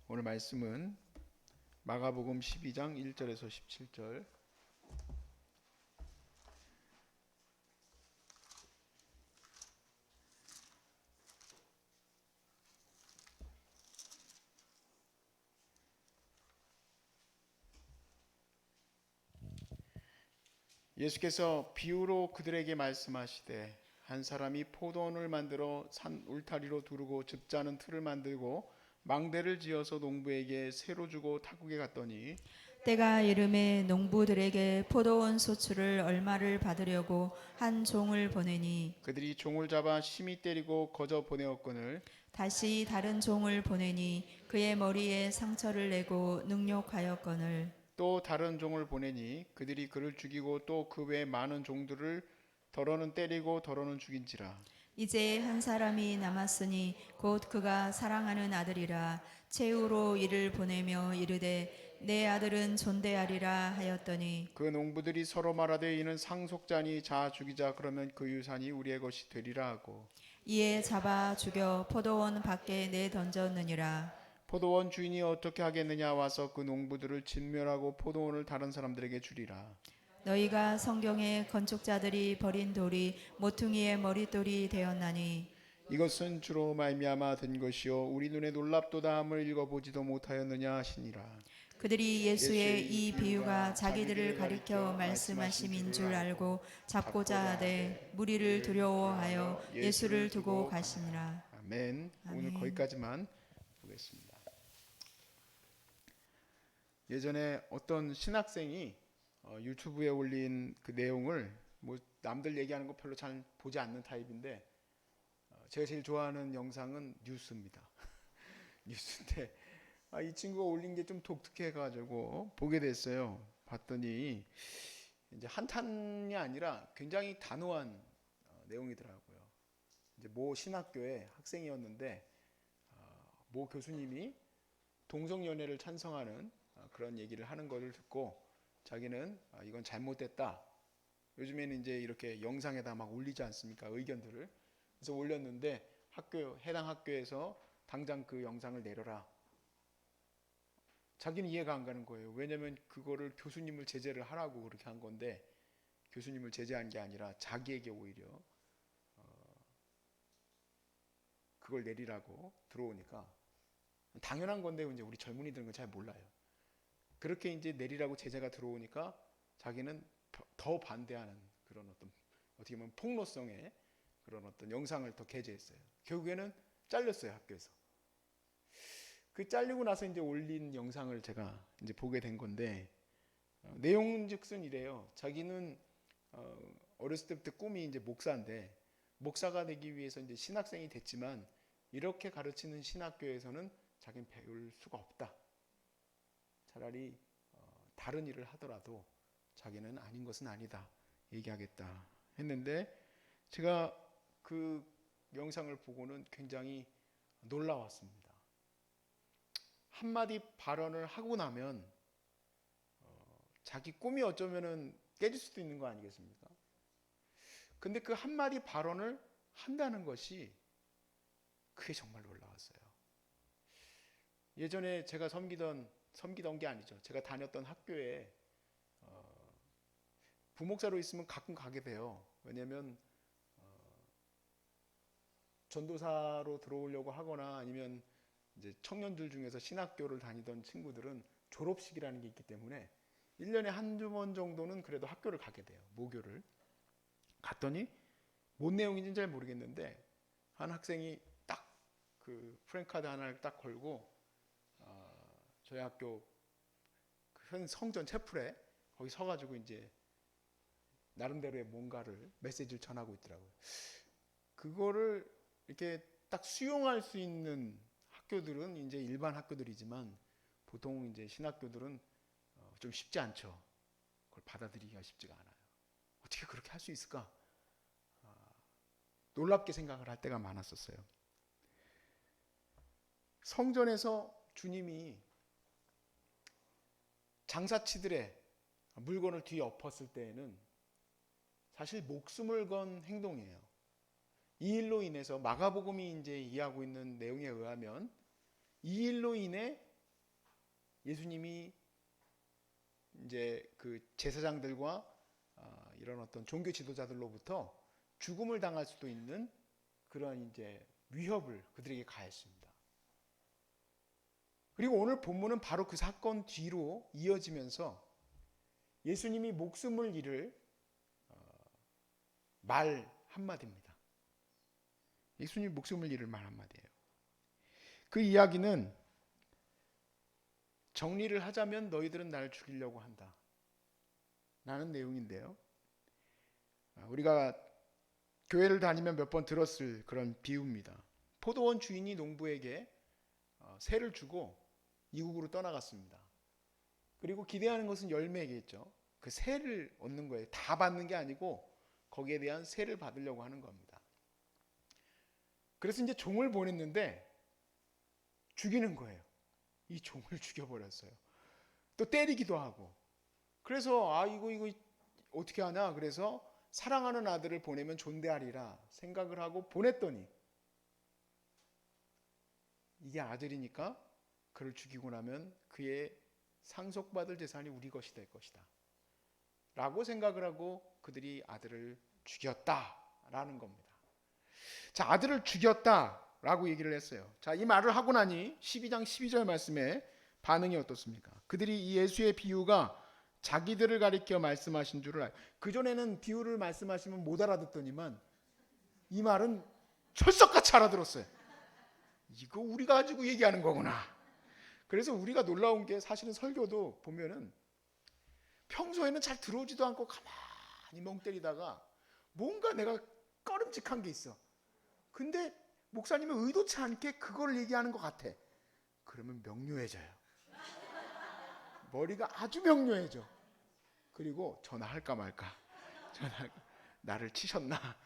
오늘 말씀은 마가복음 12장 1절에서 17절. 예수께서 비유로 그들에게 말씀하시되 한 사람이 포도원을 만들어 산 울타리로 두르고 즙자는 틀을 만들고 망대를 지어서 농부에게 새로 주고 타국에 갔더니 때가 이름에 농부들에게 포도원 소출을 얼마를 받으려고 한 종을 보내니 그들이 종을 잡아 심히 때리고 거저 보내었거늘 다시 다른 종을 보내니 그의 머리에 상처를 내고 능욕하였거늘 또 다른 종을 보내니 그들이 그를 죽이고 또 그 외 많은 종들을 더러는 때리고 더러는 죽인지라. 이제 한 사람이 남았으니 곧 그가 사랑하는 아들이라 최후로 이를 보내며 이르되 내 아들은 존대하리라 하였더니 그 농부들이 서로 말하되 이는 상속자니 자 죽이자 그러면 그 유산이 우리의 것이 되리라 하고 이에 잡아 죽여 포도원 밖에 내던졌느니라. 포도원 주인이 어떻게 하겠느냐 와서 그 농부들을 진멸하고 포도원을 다른 사람들에게 주리라. 너희가 성경에 건축자들이 버린 돌이 모퉁이의 머릿돌이 되었나니 이것은 주로 말미암아 된 것이요 우리 눈에 놀랍도다 함을 읽어보지도 못하였느냐 하시니라. 그들이 예수의 이 비유가 자기들을 가리켜 말씀하심인 줄 알고 잡고자 하되 무리를 두려워하여 예수를 두고 가시니라. 아멘. 오늘 아멘. 거기까지만 보겠습니다. 예전에 어떤 신학생이 유튜브에 올린 그 내용을 뭐 남들 얘기하는 거 별로 잘 보지 않는 타입인데 제가 제일 좋아하는 영상은 뉴스입니다. 뉴스인데 이 친구가 올린 게 좀 독특해가지고 보게 됐어요. 봤더니 이제 한탄이 아니라 굉장히 단호한 내용이더라고요. 이제 모 신학교의 학생이었는데 모 교수님이 동성연애를 찬성하는 그런 얘기를 하는 것을 듣고 자기는 이건 잘못됐다. 요즘에는 이제 이렇게 영상에다 막 올리지 않습니까? 의견들을. 그래서 올렸는데 해당 학교에서 당장 그 영상을 내려라. 자기는 이해가 안 가는 거예요. 왜냐하면 그거를 교수님을 제재를 하라고 그렇게 한 건데 교수님을 제재한 게 아니라 자기에게 오히려 그걸 내리라고 들어오니까 당연한 건데 이제 우리 젊은이들은 잘 몰라요. 그렇게 이제 내리라고 제재가 들어오니까 자기는 더 반대하는 그런 어떻게 보면 폭로성의 그런 영상을 더 게재했어요. 결국에는 잘렸어요, 학교에서. 그 잘리고 나서 이제 올린 영상을 제가 이제 보게 된 건데 내용즉슨 이래요. 자기는 어렸을 때부터 꿈이 이제 목사인데 목사가 되기 위해서 이제 신학생이 됐지만 이렇게 가르치는 신학교에서는 자기는 배울 수가 없다. 차라리 다른 일을 하더라도 자기는 아닌 것은 아니다 얘기하겠다 했는데 제가 그 영상을 보고는 굉장히 놀라웠습니다. 한마디 발언을 하고 나면 자기 꿈이 어쩌면은 깨질 수도 있는 거 아니겠습니까? 근데 그 한마디 발언을 한다는 것이 그게 정말 놀라웠어요. 예전에 제가 섬기던 게 아니죠. 제가 다녔던 학교에 부목사로 있으면 가끔 가게 돼요. 왜냐하면 전도사로 들어오려고 하거나 아니면 이제 청년들 중에서 신학교를 다니던 친구들은 졸업식이라는 게 있기 때문에 1년에 한두 번 정도는 그래도 학교를 가게 돼요. 모교를. 갔더니 뭔 내용인지는 잘 모르겠는데 한 학생이 딱 그 프랭카드 하나를 딱 걸고 저희 학교 큰 성전 채플에 거기 서가지고 이제 나름대로의 뭔가를 메시지를 전하고 있더라고요. 그거를 이렇게 딱 수용할 수 있는 학교들은 이제 일반 학교들이지만 보통 이제 신학교들은 좀 쉽지 않죠. 그걸 받아들이기가 쉽지가 않아요. 어떻게 그렇게 할 수 있을까? 놀랍게 생각을 할 때가 많았었어요. 성전에서 주님이 장사치들의 물건을 뒤에 엎었을 때에는 사실 목숨을 건 행동이에요. 이 일로 인해서 마가복음이 이제 이해하고 있는 내용에 의하면 이 일로 인해 예수님이 이제 그 제사장들과 이런 어떤 종교 지도자들로부터 죽음을 당할 수도 있는 그런 이제 위협을 그들에게 가했습니다. 그리고 오늘 본문은 바로 그 사건 뒤로 이어지면서 예수님이 목숨을 잃을 말 한마디입니다. 예수님이 목숨을 잃을 말 한마디예요. 그 이야기는 정리를 하자면 너희들은 나를 죽이려고 한다 라는 내용인데요. 우리가 교회를 다니면 몇 번 들었을 그런 비유입니다. 포도원 주인이 농부에게 새를 주고 이국으로 떠나갔습니다. 그리고 기대하는 것은 열매겠죠. 그 새를 얻는 거예요. 다 받는 게 아니고 거기에 대한 새를 받으려고 하는 겁니다. 그래서 이제 종을 보냈는데 죽이는 거예요. 이 종을 죽여버렸어요. 또 때리기도 하고. 그래서 이거 어떻게 하냐. 그래서 사랑하는 아들을 보내면 존대하리라 생각을 하고 보냈더니 이게 아들이니까 그를 죽이고 나면 그의 상속받을 재산이 우리 것이 될 것이다 라고 생각을 하고 그들이 아들을 죽였다라는 겁니다. 자, 아들을 죽였다라고 얘기를 했어요. 자, 이 말을 하고 나니 12장 12절 말씀에 반응이 어떻습니까? 그들이 이 예수의 비유가 자기들을 가리켜 말씀하신 줄을 알고, 그전에는 비유를 말씀하시면 못 알아듣더니만 이 말은 철석같이 알아들었어요. 이거 우리가 가지고 얘기하는 거구나. 그래서 우리가 놀라운 게 사실은 설교도 보면은 평소에는 잘 들어오지도 않고 가만히 멍 때리다가 뭔가 내가 꺼름직한 게 있어. 근데 목사님은 의도치 않게 그걸 얘기하는 것 같아. 그러면 명료해져요. 머리가 아주 명료해져. 그리고 전화할까 말까. 나를 치셨나.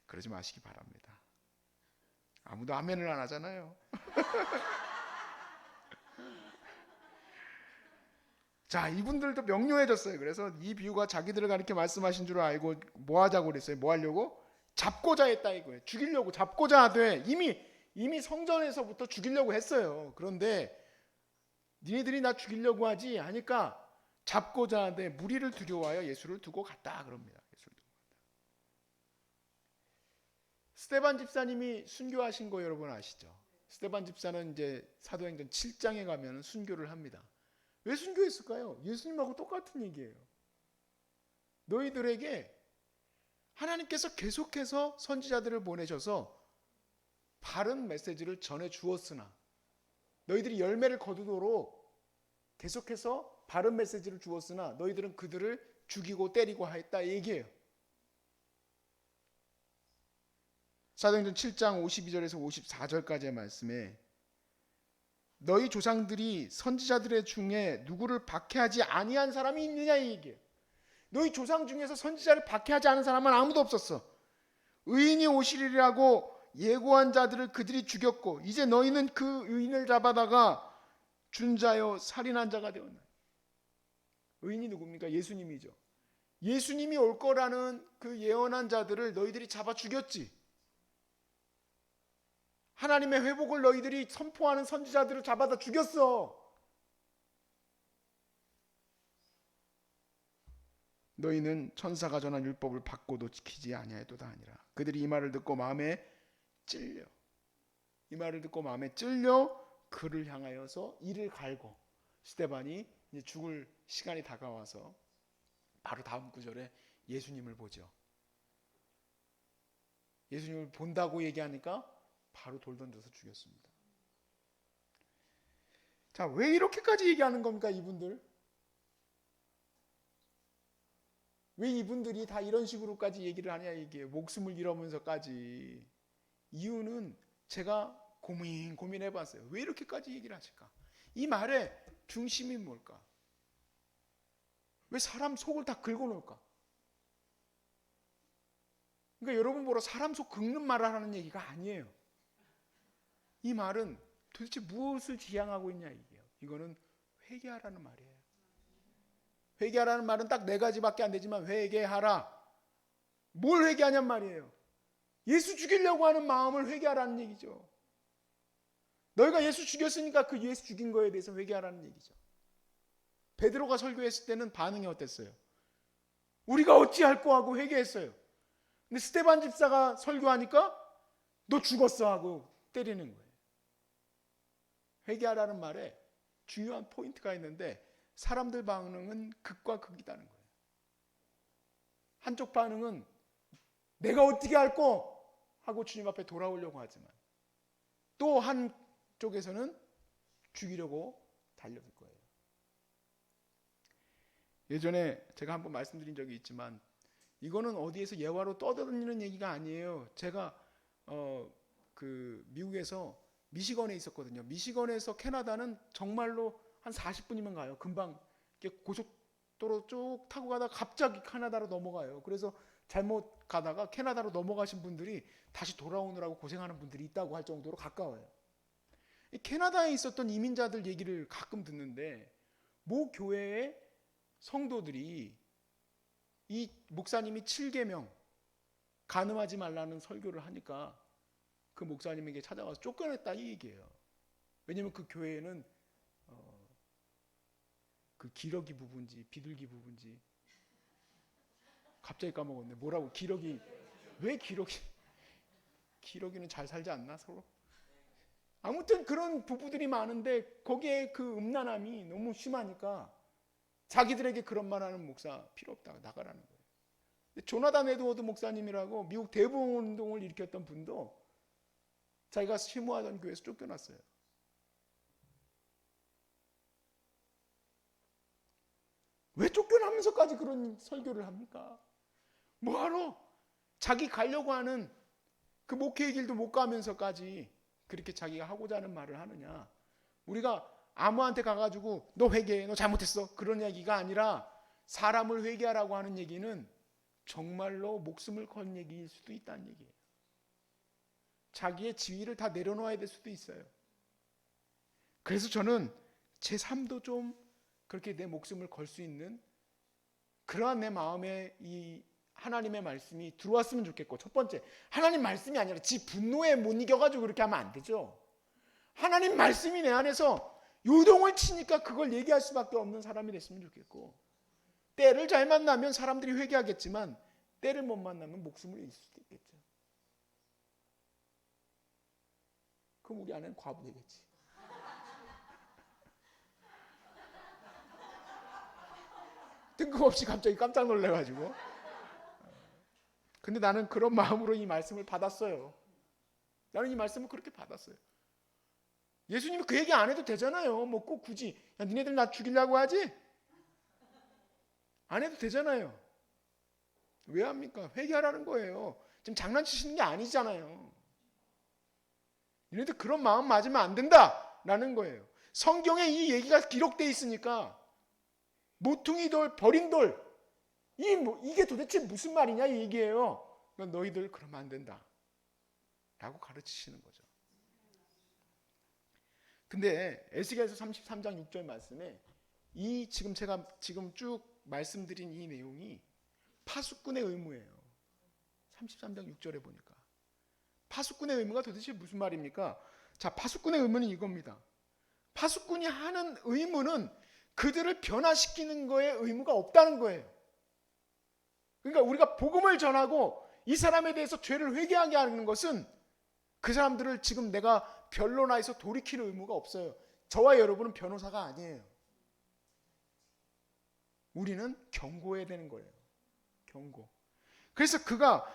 그러지 마시기 바랍니다. 아무도 아멘을 안 하잖아요. 자, 이분들도 명료해졌어요. 그래서 이 비유가 자기들을 가리켜 말씀하신 줄 알고 뭐 하자고 그랬어요? 뭐 하려고? 잡고자 했다 이거예요. 죽이려고 잡고자 하되 이미 성전에서부터 죽이려고 했어요. 그런데 니네들이 나 죽이려고 하지 하니까 잡고자 하되 무리를 두려워하여 예수를 두고 갔다 그럽니다. 예수를 두고 갔다. 스데반 집사님이 순교하신 거 여러분 아시죠? 스데반 집사는 이제 사도행전 7장에 가면 순교를 합니다. 왜 순교했을까요? 예수님하고 똑같은 얘기예요. 너희들에게 하나님께서 계속해서 선지자들을 보내셔서 바른 메시지를 전해 주었으나 너희들이 열매를 거두도록 계속해서 바른 메시지를 주었으나 너희들은 그들을 죽이고 때리고 하였다 얘기해요. 사도행전 7장 52절에서 54절까지의 말씀에 너희 조상들이 선지자들의 중에 누구를 박해하지 아니한 사람이 있느냐 이 얘기예요. 너희 조상 중에서 선지자를 박해하지 않은 사람은 아무도 없었어. 의인이 오시리라고 예고한 자들을 그들이 죽였고 이제 너희는 그 의인을 잡아다가 준자여 살인한 자가 되었나. 의인이 누굽니까? 예수님이죠. 예수님이 올 거라는 그 예언한 자들을 너희들이 잡아 죽였지. 하나님의 회복을 너희들이 선포하는 선지자들을 잡아다 죽였어. 너희는 천사가 전한 율법을 받고도 지키지 아니하였도다 하니라. 그들이 이 말을 듣고 마음에 찔려. 이 말을 듣고 마음에 찔려 그를 향하여서 이를 갈고 스데반이 이제 죽을 시간이 다가와서 바로 다음 구절에 예수님을 보죠. 예수님을 본다고 얘기하니까 바로 돌 던져서 죽였습니다. 자, 왜 이렇게까지 얘기하는 겁니까, 이분들? 왜 이분들이 다 이런 식으로까지 얘기를 하냐 이게 목숨을 잃으면서까지. 이유는 제가 고민해봤어요. 왜 이렇게까지 얘기를 하실까? 이 말의 중심이 뭘까? 왜 사람 속을 다 긁어놓을까? 그러니까 여러분 보러 사람 속 긁는 말을 하는 얘기가 아니에요. 이 말은 도대체 무엇을 지향하고 있냐 이게요. 이거는 회개하라는 말이에요. 회개하라는 말은 딱 네 가지밖에 안 되지만 회개하라. 뭘 회개하냔 말이에요. 예수 죽이려고 하는 마음을 회개하라는 얘기죠. 너희가 예수 죽였으니까 그 예수 죽인 거에 대해서 회개하라는 얘기죠. 베드로가 설교했을 때는 반응이 어땠어요? 우리가 어찌할꼬 하고 회개했어요. 근데 스데반 집사가 설교하니까 너 죽었어 하고 때리는 거예요. 회개하라는 말에 중요한 포인트가 있는데 사람들 반응은 극과 극이라는 거예요. 한쪽 반응은 내가 어떻게 할꼬 하고 주님 앞에 돌아오려고 하지만 또 한쪽에서는 죽이려고 달려들 거예요. 예전에 제가 한번 말씀드린 적이 있지만 이거는 어디에서 예화로 떠들리는 얘기가 아니에요. 제가 미국에서 미시건에 있었거든요. 미시건에서 캐나다는 정말로 한 40분이면 가요. 금방 고속도로 쭉 타고 가다가 갑자기 캐나다로 넘어가요. 그래서 잘못 가다가 캐나다로 넘어가신 분들이 다시 돌아오느라고 고생하는 분들이 있다고 할 정도로 가까워요. 캐나다에 있었던 이민자들 얘기를 가끔 듣는데 모 교회의 성도들이 이 목사님이 7계명 간음하지 말라는 설교를 하니까 그 목사님에게 찾아와서 쫓겨냈다 이 얘기예요. 왜냐하면 그 교회에는 그 기러기 부부인지 비둘기 부부인지 갑자기 까먹었네. 뭐라고? 기러기. 왜 기러기? 기러기는 잘 살지 않나 서로? 아무튼 그런 부부들이 많은데 거기에 그 음란함이 너무 심하니까 자기들에게 그런 말하는 목사 필요 없다 나가라는 거예요. 조나단 에드워드 목사님이라고 미국 대부흥운동을 일으켰던 분도 자기가 심호하던 교회에서 쫓겨났어요. 왜 쫓겨나면서까지 그런 설교를 합니까? 뭐하러 자기 가려고 하는 그 목회의 길도 못 가면서까지 그렇게 자기가 하고자 하는 말을 하느냐. 우리가 아무한테 가가지고 너 회개해, 너 잘못했어 그런 얘기가 아니라 사람을 회개하라고 하는 얘기는 정말로 목숨을 건 얘기일 수도 있다는 얘기예요. 자기의 지위를 다 내려놓아야 될 수도 있어요. 그래서 저는 제 삶도 좀 그렇게 내 목숨을 걸 수 있는 그러한 내 마음에 이 하나님의 말씀이 들어왔으면 좋겠고, 첫 번째 하나님 말씀이 아니라 지 분노에 못 이겨가지고 그렇게 하면 안 되죠. 하나님 말씀이 내 안에서 요동을 치니까 그걸 얘기할 수밖에 없는 사람이 됐으면 좋겠고, 때를 잘 만나면 사람들이 회개하겠지만 때를 못 만나면 목숨을 잃을 수도 있겠죠. 그럼 우리 아내는 과부 되겠지. 뜬금없이 갑자기 깜짝 놀래가지고. 근데 나는 그런 마음으로 이 말씀을 받았어요. 나는 이 말씀을 그렇게 받았어요. 예수님이 그 얘기 안 해도 되잖아요. 뭐 꼭 굳이 야, 니네들 나 죽이려고 하지? 안 해도 되잖아요. 왜 합니까? 회개하라는 거예요. 지금 장난치시는 게 아니잖아요. 니네들 그런 마음 맞으면 안 된다라는 거예요. 성경에 이 얘기가 기록되어 있으니까 모퉁이 돌, 버린 돌, 이게 도대체 무슨 말이냐 이 얘기예요. 너희들 그러면 안 된다 라고 가르치시는 거죠. 근데 에스겔서 33장 6절 말씀에 제가 지금 쭉 말씀드린 이 내용이 파수꾼의 의무예요. 33장 6절에 보니까 파수꾼의 의무가 도대체 무슨 말입니까? 자, 파수꾼의 의무는 이겁니다. 파수꾼이 하는 의무는 그들을 변화시키는 거에 의무가 없다는 거예요. 그러니까 우리가 복음을 전하고 이 사람에 대해서 죄를 회개하게 하는 것은 그 사람들을 지금 내가 변론하여서 돌이킬 의무가 없어요. 저와 여러분은 변호사가 아니에요. 우리는 경고해야 되는 거예요. 경고. 그래서 그가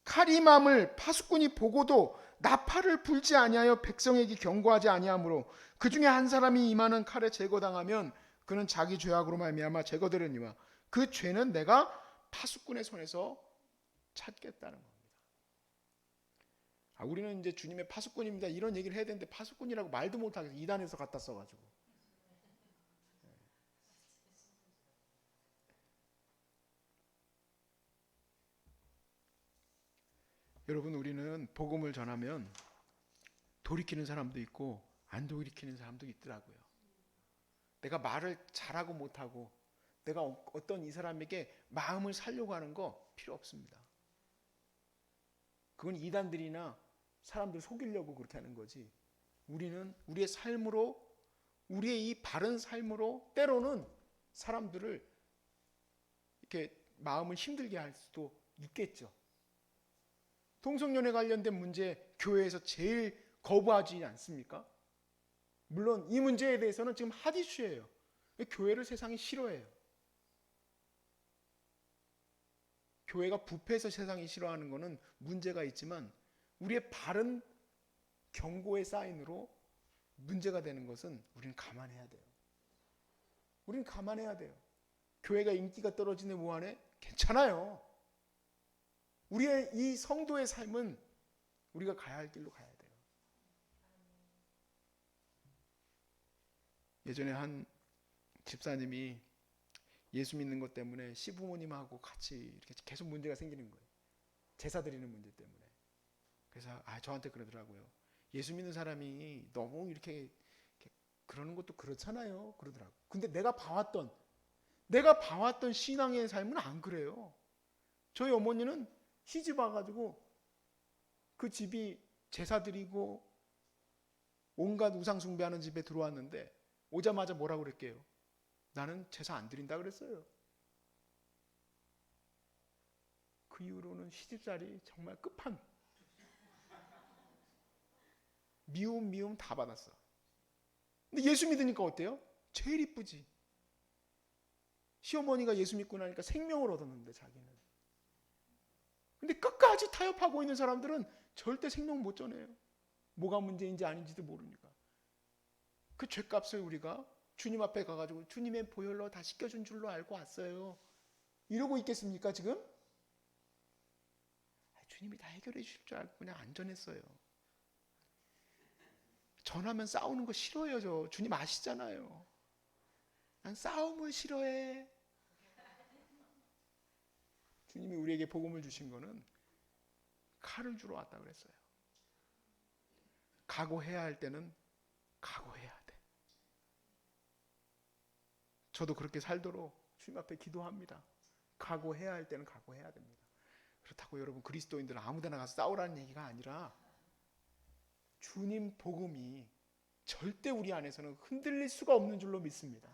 칼임함을 파수꾼이 보고도 나팔을 불지 아니하여 백성에게 경고하지 아니하므로 그 중에 한 사람이 임하는 칼에 제거당하면 그는 자기 죄악으로 말미암아 제거되려니와 그 죄는 내가 파수꾼의 손에서 찾겠다는 겁니다. 우리는 이제 주님의 파수꾼입니다 이런 얘기를 해야 되는데 파수꾼이라고 말도 못하겠어. 이단에서 갖다 써가지고. 여러분, 우리는 복음을 전하면 돌이키는 사람도 있고 안 돌이키는 사람도 있더라고요. 내가 말을 잘하고 못하고 내가 어떤 이 사람에게 마음을 살려고 하는 거 필요 없습니다. 그건 이단들이나 사람들 속이려고 그렇게 하는 거지 우리는 우리의 삶으로, 우리의 이 바른 삶으로 때로는 사람들을 이렇게 마음을 힘들게 할 수도 있겠죠. 동성연애 관련된 문제 교회에서 제일 거부하지 않습니까? 물론 이 문제에 대해서는 지금 핫 이슈예요. 교회를 세상이 싫어해요. 교회가 부패해서 세상이 싫어하는 것은 문제가 있지만 우리의 바른 경고의 사인으로 문제가 되는 것은 우리는 감안해야 돼요. 우리는 감안해야 돼요. 교회가 인기가 떨어지네 뭐하네? 괜찮아요. 우리의 이 성도의 삶은 우리가 가야 할 길로 가야 돼요. 예전에 한 집사님이 예수 믿는 것 때문에 시부모님하고 같이 이렇게 계속 문제가 생기는 거예요. 제사 드리는 문제 때문에. 그래서 저한테 그러더라고요. 예수 믿는 사람이 너무 이렇게 그러는 것도 그렇잖아요. 그러더라고요. 근데 내가 봐왔던 신앙의 삶은 안 그래요. 저희 어머니는 시집 와가지고 그 집이 제사 드리고 온갖 우상 숭배하는 집에 들어왔는데 오자마자 뭐라고 그랬게요? 나는 제사 안 드린다 그랬어요. 그 이후로는 시집살이 정말 끝판. 미움 다 받았어. 근데 예수 믿으니까 어때요? 제일 이쁘지. 시어머니가 예수 믿고 나니까 생명을 얻었는데 자기는. 근데 끝까지 타협하고 있는 사람들은 절대 생명 못 전해요. 뭐가 문제인지 아닌지도 모르니까. 그 죄값을 우리가 주님 앞에 가가지고 주님의 보혈로 다 씻겨준 줄로 알고 왔어요. 이러고 있겠습니까 지금? 주님이 다 해결해 주실 줄 알고 그냥 안전했어요. 전하면 싸우는 거 싫어요. 저 주님 아시잖아요. 난 싸움을 싫어해. 주님이 우리에게 복음을 주신 거는 칼을 주러 왔다 그랬어요. 각오해야 할 때는 각오해야 돼. 저도 그렇게 살도록 주님 앞에 기도합니다. 각오해야 할 때는 각오해야 됩니다. 그렇다고 여러분 그리스도인들은 아무데나 가서 싸우라는 얘기가 아니라 주님 복음이 절대 우리 안에서는 흔들릴 수가 없는 줄로 믿습니다.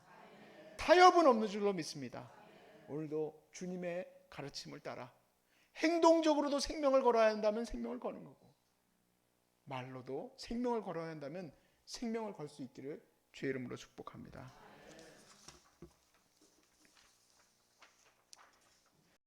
타협은 없는 줄로 믿습니다. 오늘도 주님의 가르침을 따라 행동적으로도 생명을 걸어야 한다면 생명을 거는 거고 말로도 생명을 걸어야 한다면 생명을 걸 수 있기를 주의 이름으로 축복합니다.